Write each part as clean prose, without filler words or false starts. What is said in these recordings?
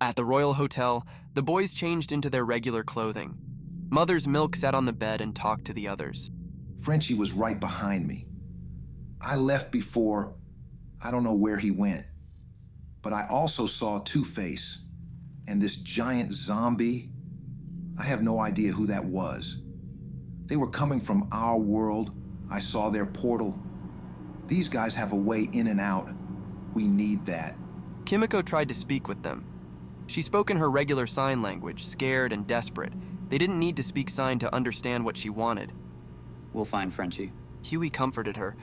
At the Royal Hotel, the boys changed into their regular clothing. Mother's Milk sat on the bed and talked to the others. Frenchie was right behind me. I left before, I don't know where he went. But I also saw Two-Face and this giant zombie. I have no idea who that was. They were coming from our world. I saw their portal. These guys have a way in and out. We need that. Kimiko tried to speak with them. She spoke in her regular sign language, scared and desperate. They didn't need to speak sign to understand what she wanted. We'll find Frenchie. Hughie comforted her.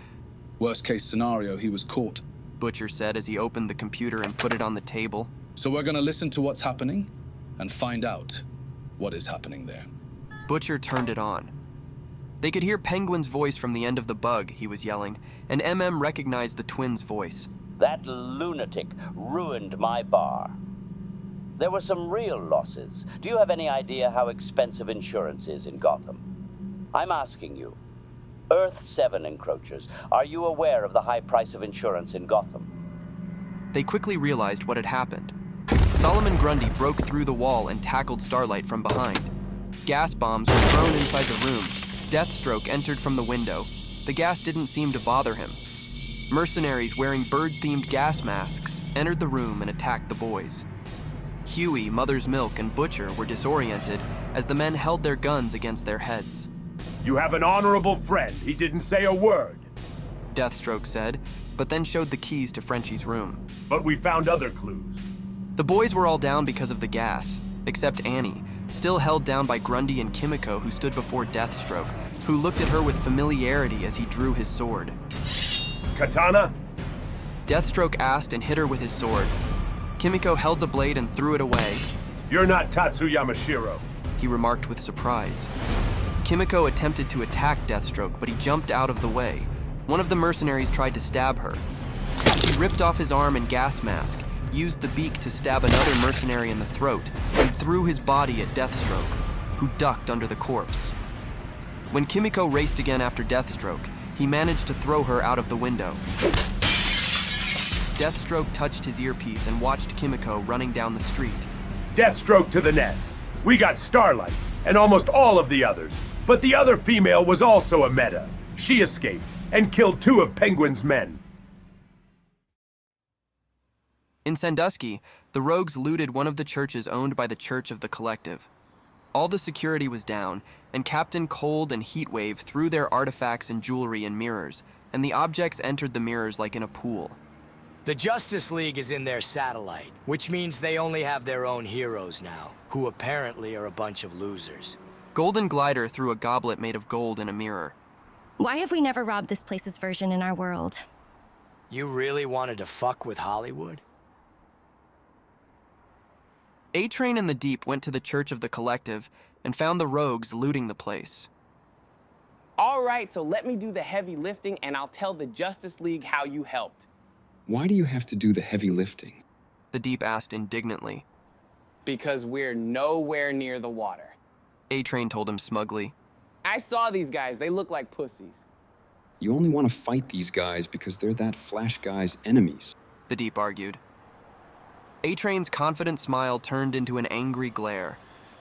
Worst case scenario, he was caught. Butcher said as he opened the computer and put it on the table. So we're gonna listen to what's happening and find out what is happening there. Butcher turned it on. They could hear Penguin's voice from the end of the bug, he was yelling, and MM recognized the twins' voice. That lunatic ruined my bar. There were some real losses. Do you have any idea how expensive insurance is in Gotham? I'm asking you. Earth-7 encroachers, are you aware of the high price of insurance in Gotham? They quickly realized what had happened. Solomon Grundy broke through the wall and tackled Starlight from behind. Gas bombs were thrown inside the room. Deathstroke entered from the window. The gas didn't seem to bother him. Mercenaries wearing bird-themed gas masks entered the room and attacked the boys. Hughie, Mother's Milk, and Butcher were disoriented as the men held their guns against their heads. You have an honorable friend. He didn't say a word. Deathstroke said, but then showed the keys to Frenchie's room. But we found other clues. The boys were all down because of the gas, except Annie, still held down by Grundy and Kimiko, who stood before Deathstroke, who looked at her with familiarity as he drew his sword. Katana? Deathstroke asked and hit her with his sword. Kimiko held the blade and threw it away. You're not Tatsu Yamashiro, he remarked with surprise. Kimiko attempted to attack Deathstroke, but he jumped out of the way. One of the mercenaries tried to stab her. He ripped off his arm and gas mask, used the beak to stab another mercenary in the throat, and threw his body at Deathstroke, who ducked under the corpse. When Kimiko raced again after Deathstroke, he managed to throw her out of the window. Deathstroke touched his earpiece and watched Kimiko running down the street. Deathstroke to the nest. We got Starlight, and almost all of the others. But the other female was also a meta. She escaped, and killed 2 of Penguin's men. In Sandusky, the rogues looted one of the churches owned by the Church of the Collective. All the security was down, and Captain Cold and Heatwave threw their artifacts and jewelry in mirrors, and the objects entered the mirrors like in a pool. The Justice League is in their satellite, which means they only have their own heroes now, who apparently are a bunch of losers. Golden Glider threw a goblet made of gold in a mirror. Why have we never robbed this place's version in our world? You really wanted to fuck with Hollywood? A-Train and the Deep went to the Church of the Collective and found the rogues looting the place. All right, so let me do the heavy lifting and I'll tell the Justice League how you helped. Why do you have to do the heavy lifting? The Deep asked indignantly. Because we're nowhere near the water. A-Train told him smugly. I saw these guys. They look like pussies. You only want to fight these guys because they're that Flash guy's enemies. The Deep argued. A-Train's confident smile turned into an angry glare.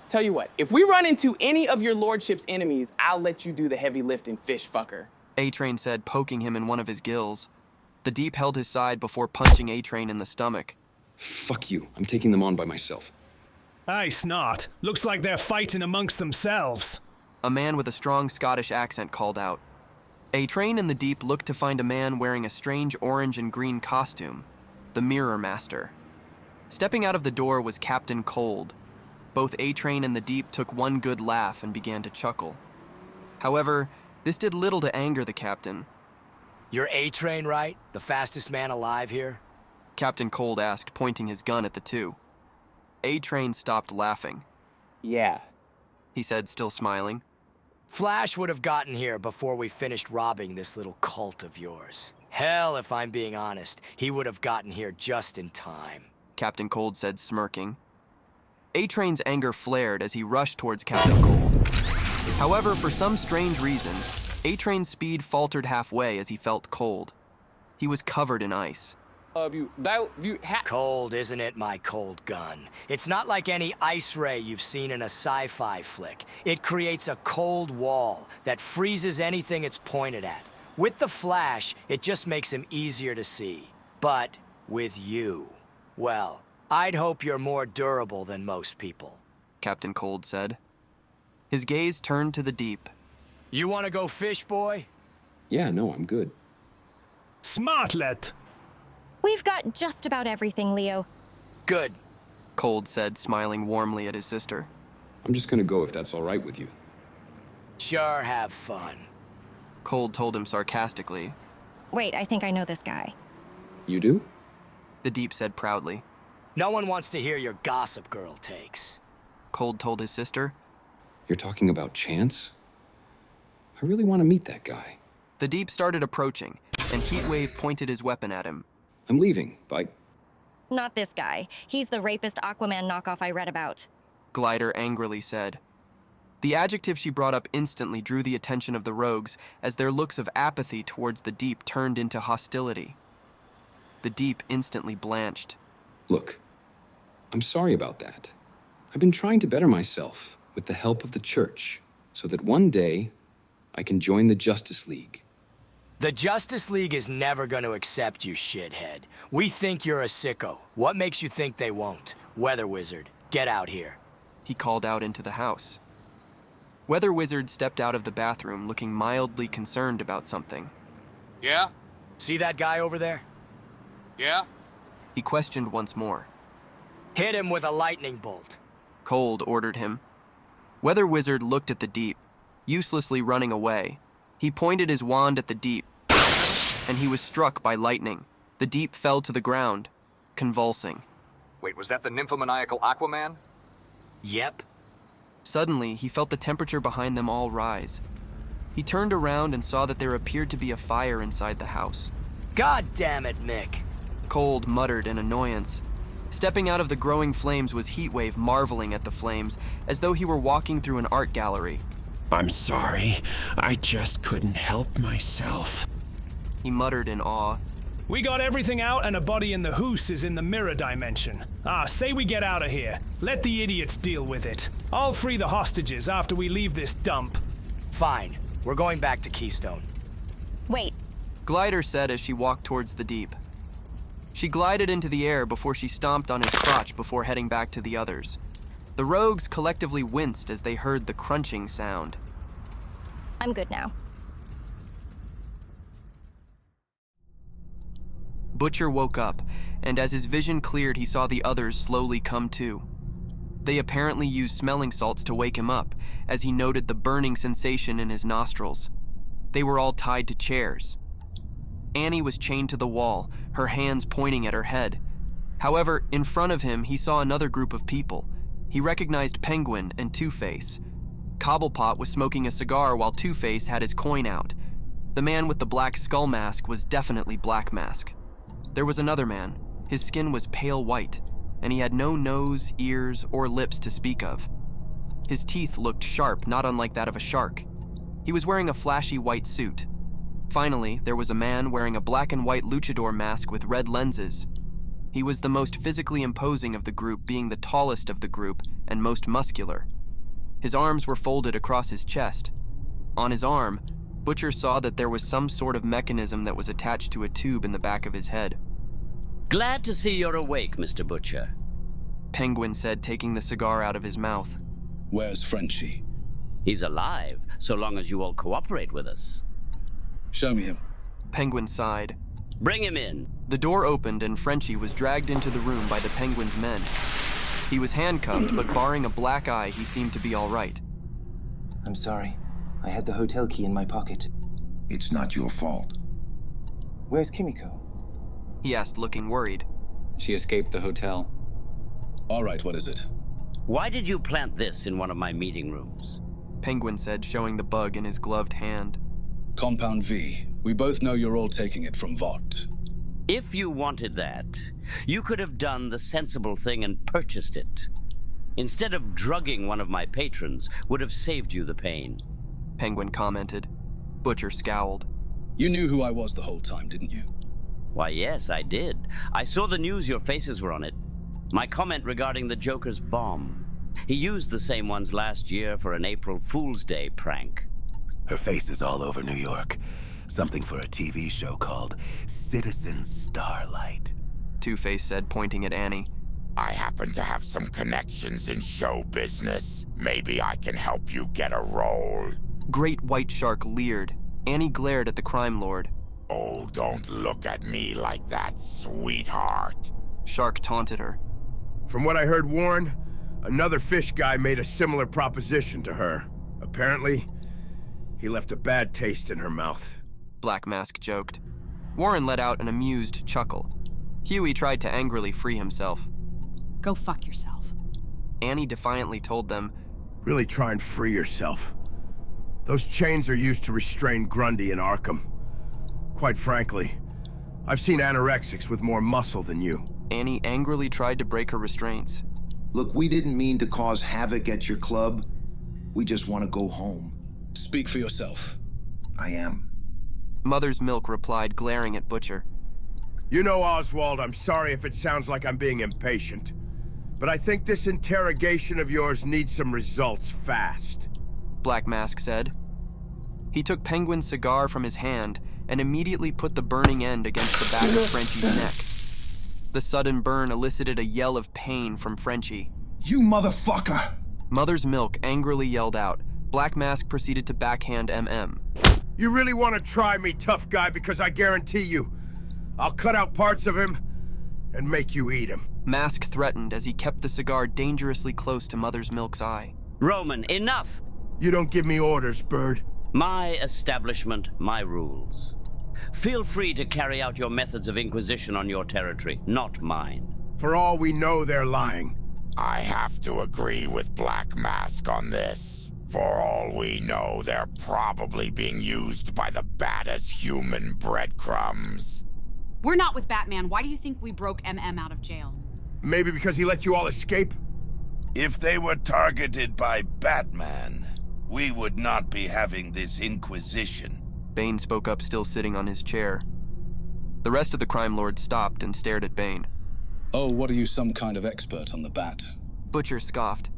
Tell you what, if we run into any of your lordship's enemies, I'll let you do the heavy lifting, fish fucker. A-Train said, poking him in one of his gills. The Deep held his side before punching A-Train in the stomach. Fuck you. I'm taking them on by myself. Hey, Snot. Looks like they're fighting amongst themselves. A man with a strong Scottish accent called out. A-Train and the Deep looked to find a man wearing a strange orange and green costume, the Mirror Master. Stepping out of the door was Captain Cold. Both A-Train and the Deep took one good laugh and began to chuckle. However, this did little to anger the captain. You're A-Train, right? The fastest man alive here? Captain Cold asked, pointing his gun at the two. A-Train stopped laughing. Yeah, he said, still smiling. Flash would have gotten here before we finished robbing this little cult of yours. Hell, if I'm being honest, he would have gotten here just in time. Captain Cold said, smirking. A-Train's anger flared as he rushed towards Captain Cold. However, for some strange reason, A-Train's speed faltered halfway as he felt cold. He was covered in ice. Cold, isn't it, my cold gun? It's not like any ice ray you've seen in a sci-fi flick. It creates a cold wall that freezes anything it's pointed at. With the flash, it just makes him easier to see. But with you, well, I'd hope you're more durable than most people, Captain Cold said. His gaze turned to the deep. You want to go fish, boy? Yeah, no, I'm good. Smartlet! We've got just about everything, Leo. Good. Cold said, smiling warmly at his sister. I'm just gonna go if that's all right with you. Sure, have fun. Cold told him sarcastically. Wait, I think I know this guy. You do? The deep said proudly. No one wants to hear your gossip girl takes. Cold told his sister. You're talking about Chance? I really want to meet that guy. The deep started approaching, and Heatwave pointed his weapon at him. I'm leaving. Bye. Not this guy. He's the rapist Aquaman knockoff I read about. Glider angrily said. The adjective she brought up instantly drew the attention of the rogues as their looks of apathy towards the deep turned into hostility. The deep instantly blanched. Look, I'm sorry about that. I've been trying to better myself with the help of the church so that one day I can join the Justice League. The Justice League is never going to accept you, shithead. We think you're a sicko. What makes you think they won't? Weather Wizard, get out here. He called out into the house. Weather Wizard stepped out of the bathroom looking mildly concerned about something. Yeah? See that guy over there? Yeah? He questioned once more. Hit him with a lightning bolt. Cold ordered him. Weather Wizard looked at the deep, uselessly running away. He pointed his wand at the deep, and he was struck by lightning. The deep fell to the ground, convulsing. Wait, was that the nymphomaniacal Aquaman? Yep. Suddenly, he felt the temperature behind them all rise. He turned around and saw that there appeared to be a fire inside the house. God damn it, Mick. Cold muttered in annoyance. Stepping out of the growing flames was Heatwave, marveling at the flames, as though he were walking through an art gallery. I'm sorry. I just couldn't help myself. He muttered in awe. We got everything out and a body in the hoose is in the mirror dimension. Say we get out of here. Let the idiots deal with it. I'll free the hostages after we leave this dump. Fine. We're going back to Keystone. Wait. Glider said as she walked towards the deep. She glided into the air before she stomped on his crotch before heading back to the others. The rogues collectively winced as they heard the crunching sound. I'm good now. Butcher woke up, and as his vision cleared, he saw the others slowly come to. They apparently used smelling salts to wake him up, as he noted the burning sensation in his nostrils. They were all tied to chairs. Annie was chained to the wall, her hands pointing at her head. However, in front of him, he saw another group of people. He recognized Penguin and Two-Face. Cobblepot was smoking a cigar while Two-Face had his coin out. The man with the black skull mask was definitely Black Mask. There was another man. His skin was pale white, and he had no nose, ears, or lips to speak of. His teeth looked sharp, not unlike that of a shark. He was wearing a flashy white suit. Finally, there was a man wearing a black and white luchador mask with red lenses. He was the most physically imposing of the group, being the tallest of the group and most muscular. His arms were folded across his chest. On his arm, Butcher saw that there was some sort of mechanism that was attached to a tube in the back of his head. Glad to see you're awake, Mr. Butcher. Penguin said, taking the cigar out of his mouth. Where's Frenchie? He's alive, so long as you all cooperate with us. Show me him. Penguin sighed. Bring him in. The door opened and Frenchie was dragged into the room by the Penguin's men. He was handcuffed, but barring a black eye, he seemed to be all right. I'm sorry. I had the hotel key in my pocket. It's not your fault. Where's Kimiko? He asked, looking worried. She escaped the hotel. All right, what is it? Why did you plant this in one of my meeting rooms? Penguin said, showing the bug in his gloved hand. Compound V. We both know you're all taking it from Vought. If you wanted that, you could have done the sensible thing and purchased it. Instead of drugging one of my patrons, would have saved you the pain. Penguin commented. Butcher scowled. You knew who I was the whole time, didn't you? Why, yes, I did. I saw the news, your faces were on it. My comment regarding the Joker's bomb. He used the same ones last year for an April Fool's Day prank. Her face is all over New York. Something for a TV show called Citizen Starlight. Two-Face said, pointing at Annie. I happen to have some connections in show business. Maybe I can help you get a role. Great White Shark leered. Annie glared at the crime lord. Oh, don't look at me like that, sweetheart. Shark taunted her. From what I heard, Warren, another fish guy made a similar proposition to her. Apparently, he left a bad taste in her mouth. Black Mask joked. Warren let out an amused chuckle. Hughie tried to angrily free himself. Go fuck yourself. Annie defiantly told them, Really try and free yourself. Those chains are used to restrain Grundy and Arkham. Quite frankly, I've seen anorexics with more muscle than you. Annie angrily tried to break her restraints. Look, we didn't mean to cause havoc at your club. We just want to go home. Speak for yourself. I am. Mother's Milk replied, glaring at Butcher. You know, Oswald, I'm sorry if it sounds like I'm being impatient, but I think this interrogation of yours needs some results fast. Black Mask said. He took Penguin's cigar from his hand and immediately put the burning end against the back of Frenchie's neck. The sudden burn elicited a yell of pain from Frenchie. You motherfucker! Mother's Milk angrily yelled out. Black Mask proceeded to backhand MM. You really want to try me, tough guy, because I guarantee you, I'll cut out parts of him and make you eat him. Mask threatened as he kept the cigar dangerously close to Mother's Milk's eye. Roman, enough! You don't give me orders, Bird. My establishment, my rules. Feel free to carry out your methods of inquisition on your territory, not mine. For all we know, they're lying. I have to agree with Black Mask on this. For all we know, they're probably being used by the baddest human breadcrumbs. We're not with Batman. Why do you think we broke MM out of jail? Maybe because he let you all escape? If they were targeted by Batman, we would not be having this inquisition. Bane spoke up, still sitting on his chair. The rest of the crime lords stopped and stared at Bane. Oh, what are you, some kind of expert on the Bat? Butcher scoffed.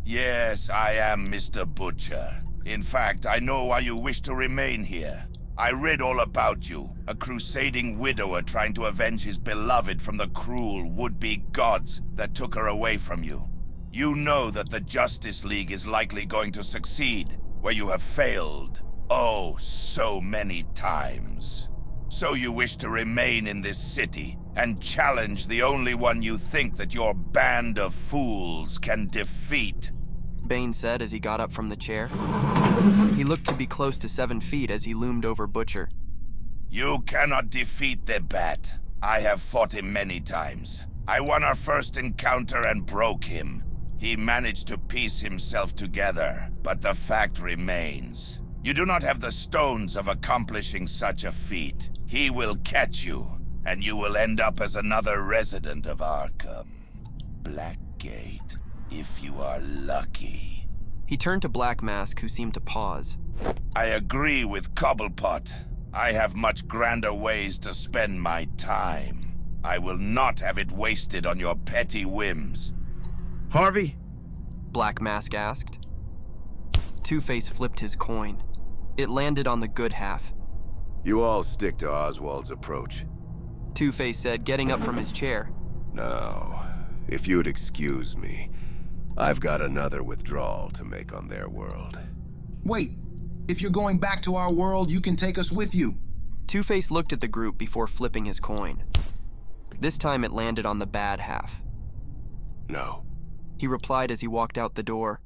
Yes, I am Mr. Butcher. In fact, I know why you wish to remain here. I read all about you, a crusading widower trying to avenge his beloved from the cruel would-be gods that took her away from you. You know that the Justice League is likely going to succeed, where you have failed. Oh, so many times. So you wish to remain in this city and challenge the only one you think that your band of fools can defeat. Bane said as he got up from the chair. He looked to be close to 7 feet as he loomed over Butcher. You cannot defeat the Bat. I have fought him many times. I won our first encounter and broke him. He managed to piece himself together, but the fact remains. You do not have the stones of accomplishing such a feat. He will catch you, and you will end up as another resident of Arkham. Blackgate, if you are lucky. He turned to Black Mask, who seemed to pause. I agree with Cobblepot. I have much grander ways to spend my time. I will not have it wasted on your petty whims. Harvey? Black Mask asked. Two-Face flipped his coin. It landed on the good half. You all stick to Oswald's approach. Two-Face said, getting up from his chair. No, if you'd excuse me, I've got another withdrawal to make on their world. Wait, if you're going back to our world, you can take us with you. Two-Face looked at the group before flipping his coin. This time it landed on the bad half. No. He replied as he walked out the door.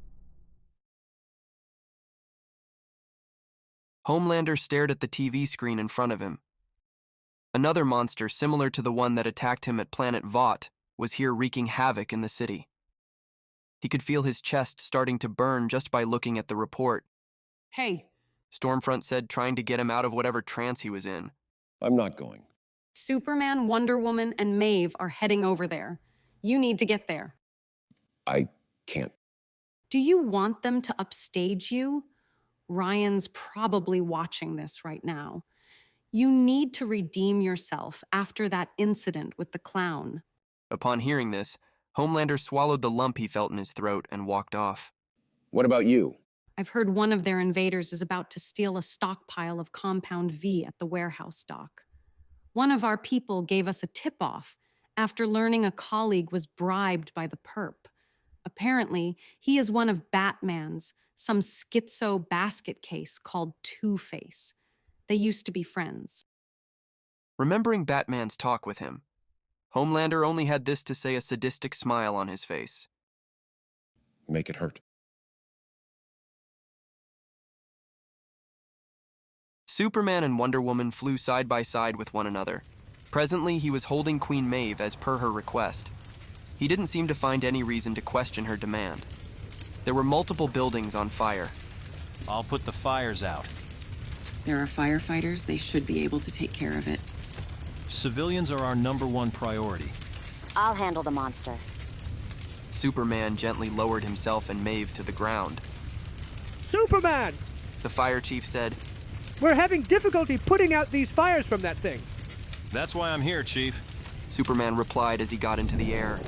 Homelander stared at the TV screen in front of him. Another monster similar to the one that attacked him at Planet Vought was here wreaking havoc in the city. He could feel his chest starting to burn just by looking at the report. Hey. Stormfront said, trying to get him out of whatever trance he was in. I'm not going. Superman, Wonder Woman, and Maeve are heading over there. You need to get there. I can't. Do you want them to upstage you? Ryan's probably watching this right now. You need to redeem yourself after that incident with the clown. Upon hearing this, Homelander swallowed the lump he felt in his throat and walked off. What about you? I've heard one of their invaders is about to steal a stockpile of Compound V at the warehouse dock. One of our people gave us a tip-off after learning a colleague was bribed by the perp. Apparently, he is one of Batman's, some schizo basket case called Two-Face. They used to be friends. Remembering Batman's talk with him, Homelander only had this to say, a sadistic smile on his face. Make it hurt. Superman and Wonder Woman flew side by side with one another. Presently, he was holding Queen Maeve as per her request. He didn't seem to find any reason to question her demand. There were multiple buildings on fire. I'll put the fires out. There are firefighters. They should be able to take care of it. Civilians are our #1 priority. I'll handle the monster. Superman gently lowered himself and Maeve to the ground. Superman! The fire chief said, "We're having difficulty putting out these fires from that thing." That's why I'm here, Chief. Superman replied as he got into the air.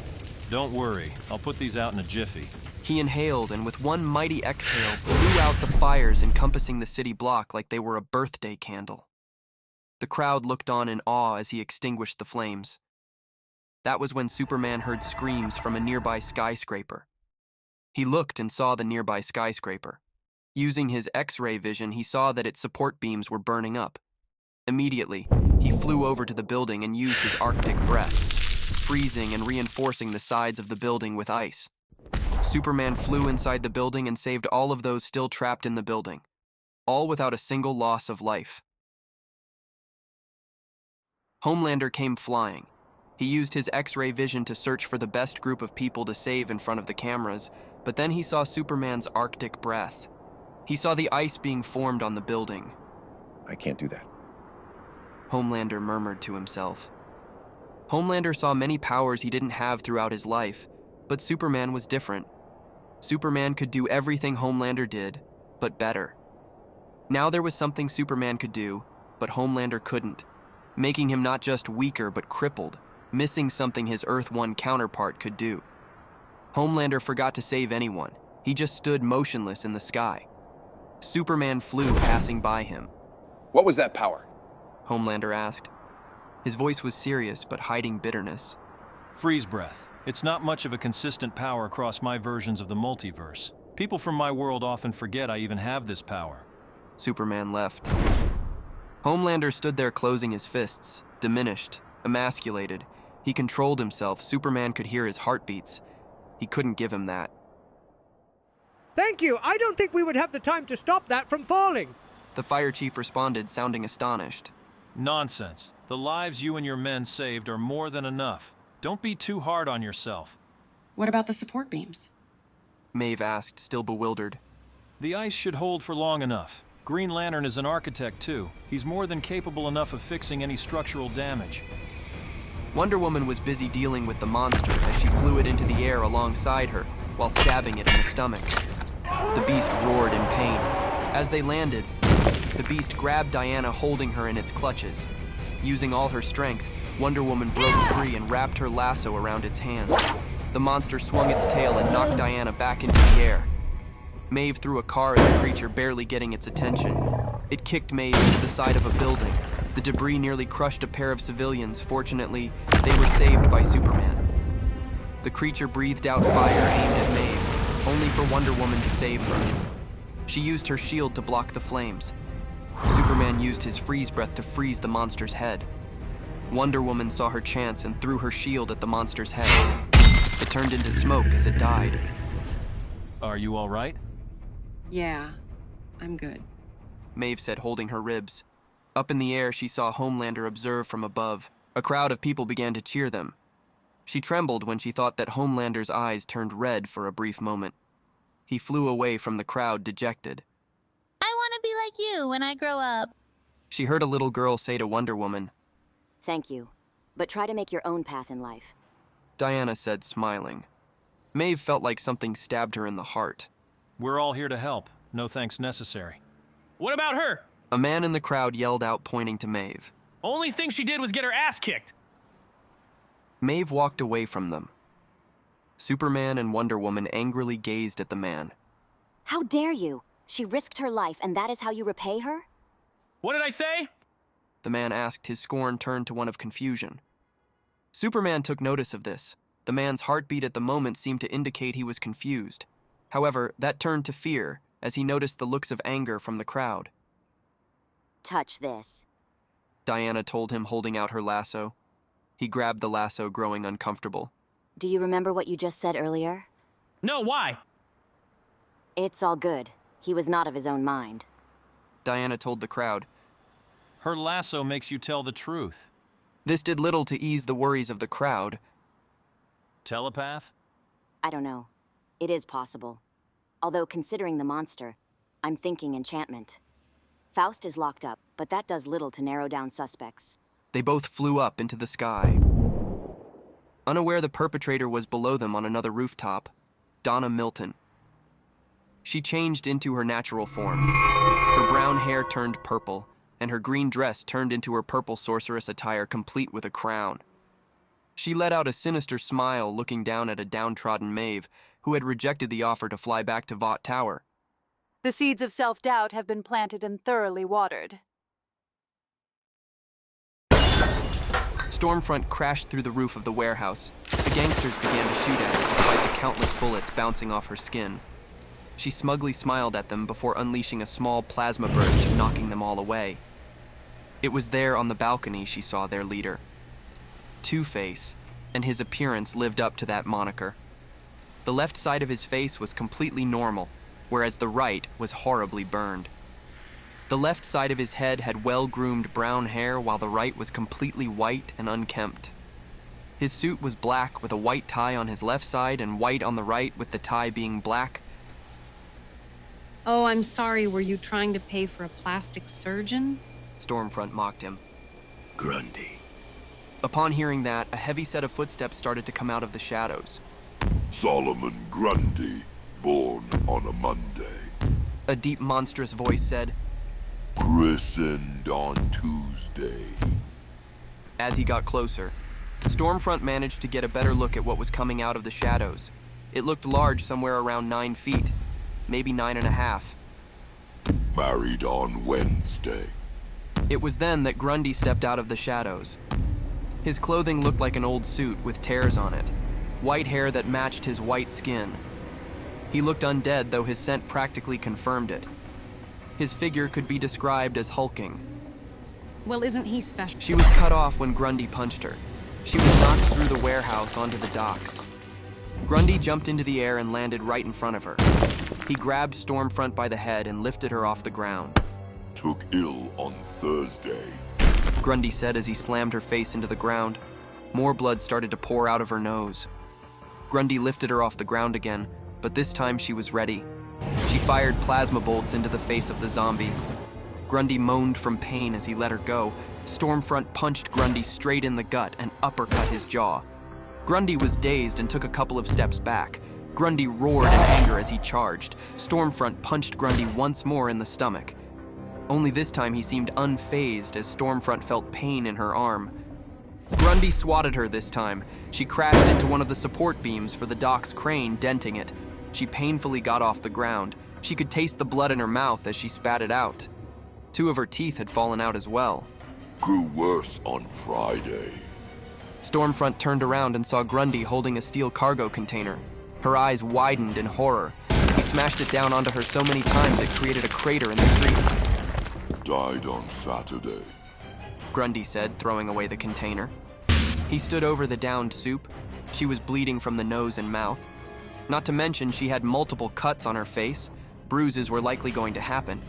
Don't worry, I'll put these out in a jiffy. He inhaled and with one mighty exhale blew out the fires encompassing the city block like they were a birthday candle. The crowd looked on in awe as he extinguished the flames. That was when Superman heard screams from a nearby skyscraper. He looked and saw the nearby skyscraper. Using his X-ray vision, he saw that its support beams were burning up. Immediately, he flew over to the building and used his Arctic breath, freezing and reinforcing the sides of the building with ice. Superman flew inside the building and saved all of those still trapped in the building, all without a single loss of life. Homelander came flying. He used his X-ray vision to search for the best group of people to save in front of the cameras, but then he saw Superman's Arctic breath. He saw the ice being formed on the building. I can't do that. Homelander murmured to himself. Homelander saw many powers he didn't have throughout his life, but Superman was different. Superman could do everything Homelander did, but better. Now there was something Superman could do, but Homelander couldn't, making him not just weaker but crippled, missing something his Earth 1 counterpart could do. Homelander forgot to save anyone. He just stood motionless in the sky. Superman flew passing by him. What was that power? Homelander asked. His voice was serious but hiding bitterness. Freeze breath. It's not much of a consistent power across my versions of the multiverse. People from my world often forget I even have this power. Superman left. Homelander stood there closing his fists, diminished, emasculated. He controlled himself. Superman could hear his heartbeats. He couldn't give him that. "Thank you. I don't think we would have the time to stop that from falling." The fire chief responded, sounding astonished. Nonsense. The lives you and your men saved are more than enough. Don't be too hard on yourself. What about the support beams? Maeve asked, still bewildered. The ice should hold for long enough. Green Lantern is an architect too. He's more than capable enough of fixing any structural damage. Wonder Woman was busy dealing with the monster as she flew it into the air alongside her while stabbing it in the stomach. The beast roared in pain. As they landed, the beast grabbed Diana, holding her in its clutches. Using all her strength, Wonder Woman broke free and wrapped her lasso around its hands. The monster swung its tail and knocked Diana back into the air. Maeve threw a car at the creature, barely getting its attention. It kicked Maeve into the side of a building. The debris nearly crushed a pair of civilians. Fortunately, they were saved by Superman. The creature breathed out fire aimed at Maeve, only for Wonder Woman to save her. She used her shield to block the flames. Superman used his freeze breath to freeze the monster's head. Wonder Woman saw her chance and threw her shield at the monster's head. It turned into smoke as it died. Are you all right? Yeah, I'm good. Maeve said, holding her ribs. Up in the air, she saw Homelander observe from above. A crowd of people began to cheer them. She trembled when she thought that Homelander's eyes turned red for a brief moment. He flew away from the crowd, dejected. I want to be like you when I grow up. She heard a little girl say to Wonder Woman, Thank you, but try to make your own path in life. Diana said, smiling. Maeve felt like something stabbed her in the heart. We're all here to help. No thanks necessary. What about her? A man in the crowd yelled out, pointing to Maeve. Only thing she did was get her ass kicked. Maeve walked away from them. Superman and Wonder Woman angrily gazed at the man. How dare you? She risked her life, and that is how you repay her? What did I say? The man asked, his scorn turned to one of confusion. Superman took notice of this. The man's heartbeat at the moment seemed to indicate he was confused. However, that turned to fear as he noticed the looks of anger from the crowd. Touch this, Diana told him, holding out her lasso. He grabbed the lasso, growing uncomfortable. Do you remember what you just said earlier? No, why? It's all good. He was not of his own mind. Diana told the crowd. Her lasso makes you tell the truth. This did little to ease the worries of the crowd. Telepath? I don't know. It is possible. Although, considering the monster, I'm thinking enchantment. Faust is locked up, but that does little to narrow down suspects. They both flew up into the sky. Unaware the perpetrator was below them on another rooftop, Donna Milton. She changed into her natural form. Her brown hair turned purple, and her green dress turned into her purple sorceress attire, complete with a crown. She let out a sinister smile, looking down at a downtrodden Maeve, who had rejected the offer to fly back to Vought Tower. The seeds of self-doubt have been planted and thoroughly watered. Stormfront crashed through the roof of the warehouse. The gangsters began to shoot at her, despite the countless bullets bouncing off her skin. She smugly smiled at them before unleashing a small plasma burst, knocking them all away. It was there on the balcony she saw their leader, Two-Face, and his appearance lived up to that moniker. The left side of his face was completely normal, whereas the right was horribly burned. The left side of his head had well-groomed brown hair, while the right was completely white and unkempt. His suit was black with a white tie on his left side and white on the right, with the tie being black. Oh, I'm sorry, were you trying to pay for a plastic surgeon? Stormfront mocked him. Grundy. Upon hearing that, a heavy set of footsteps started to come out of the shadows. Solomon Grundy, born on a Monday. A deep, monstrous voice said, Christened on Tuesday. As he got closer, Stormfront managed to get a better look at what was coming out of the shadows. It looked large, somewhere around 9 feet, maybe 9.5. Married on Wednesday. It was then that Grundy stepped out of the shadows. His clothing looked like an old suit with tears on it, white hair that matched his white skin. He looked undead, though his scent practically confirmed it. His figure could be described as hulking. Well, isn't he special? She was cut off when Grundy punched her. She was knocked through the warehouse onto the docks. Grundy jumped into the air and landed right in front of her. He grabbed Stormfront by the head and lifted her off the ground. Took ill on Thursday, Grundy said as he slammed her face into the ground. More blood started to pour out of her nose. Grundy lifted her off the ground again, but this time she was ready. She fired plasma bolts into the face of the zombie. Grundy moaned from pain as he let her go. Stormfront punched Grundy straight in the gut and uppercut his jaw. Grundy was dazed and took a couple of steps back. Grundy roared in anger as he charged. Stormfront punched Grundy once more in the stomach. Only this time he seemed unfazed as Stormfront felt pain in her arm. Grundy swatted her this time. She crashed into one of the support beams for the dock's crane, denting it. She painfully got off the ground. She could taste the blood in her mouth as she spat it out. 2 of her teeth had fallen out as well. Grew worse on Friday. Stormfront turned around and saw Grundy holding a steel cargo container. Her eyes widened in horror. He smashed it down onto her so many times it created a crater in the street. Died on Saturday, Grundy said, throwing away the container. He stood over the downed soup. She was bleeding from the nose and mouth. Not to mention she had multiple cuts on her face. Bruises were likely going to happen.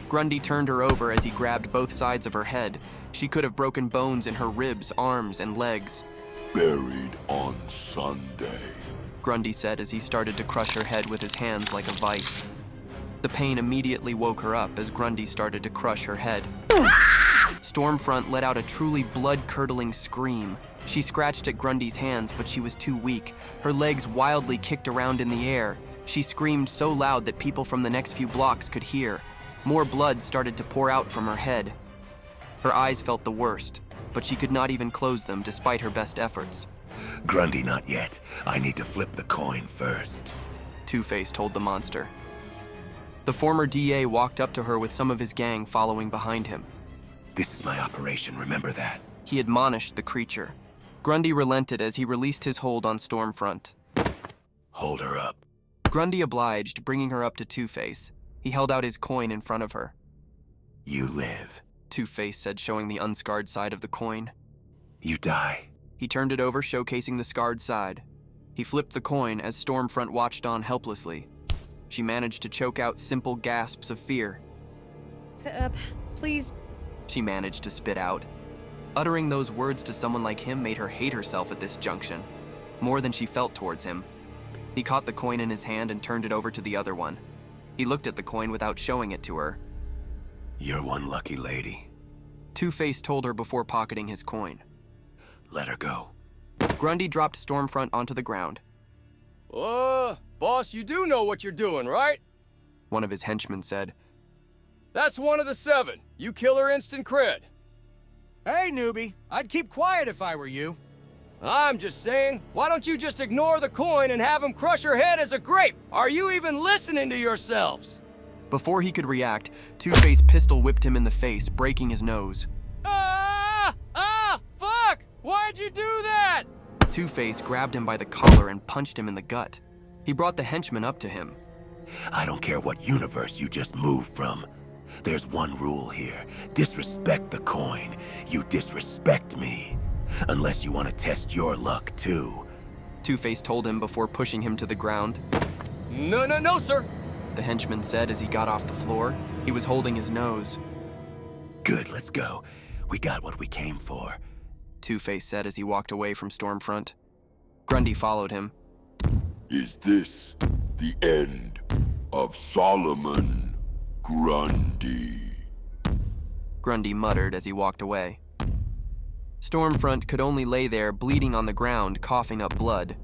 Grundy turned her over as he grabbed both sides of her head. She could have broken bones in her ribs, arms, and legs. Buried on Sunday, Grundy said as he started to crush her head with his hands like a vice. The pain immediately woke her up as Grundy started to crush her head. Stormfront let out a truly blood-curdling scream. She scratched at Grundy's hands, but she was too weak. Her legs wildly kicked around in the air. She screamed so loud that people from the next few blocks could hear. More blood started to pour out from her head. Her eyes felt the worst, but she could not even close them despite her best efforts. Grundy, not yet. I need to flip the coin first. Two-Face told the monster. The former DA walked up to her with some of his gang following behind him. This is my operation, remember that? He admonished the creature. Grundy relented as he released his hold on Stormfront. Hold her up. Grundy obliged, bringing her up to Two-Face. He held out his coin in front of her. You live. Two-Face said, showing the unscarred side of the coin. You die. He turned it over, showcasing the scarred side. He flipped the coin as Stormfront watched on helplessly. She managed to choke out simple gasps of fear. Please. She managed to spit out. Uttering those words to someone like him made her hate herself at this junction, more than she felt towards him. He caught the coin in his hand and turned it over to the other one. He looked at the coin without showing it to her. You're one lucky lady. Two-Face told her before pocketing his coin. Let her go. Grundy dropped Stormfront onto the ground. Boss, you do know what you're doing, right? One of his henchmen said. That's one of the 7. You kill her instant cred. Hey, newbie. I'd keep quiet if I were you. I'm just saying, why don't you just ignore the coin and have him crush her head as a grape? Are you even listening to yourselves? Before he could react, Two-Face pistol whipped him in the face, breaking his nose. Fuck! Why'd you do that? Two-Face grabbed him by the collar and punched him in the gut. He brought the henchman up to him. I don't care what universe you just moved from. There's one rule here. Disrespect the coin. You disrespect me. Unless you want to test your luck, too. Two-Face told him before pushing him to the ground. No, sir. The henchman said as he got off the floor. He was holding his nose. Good, let's go. We got what we came for. Two-Face said as he walked away from Stormfront. Grundy followed him. Is this the end of Solomon Grundy? Grundy muttered as he walked away. Stormfront could only lay there bleeding on the ground, coughing up blood.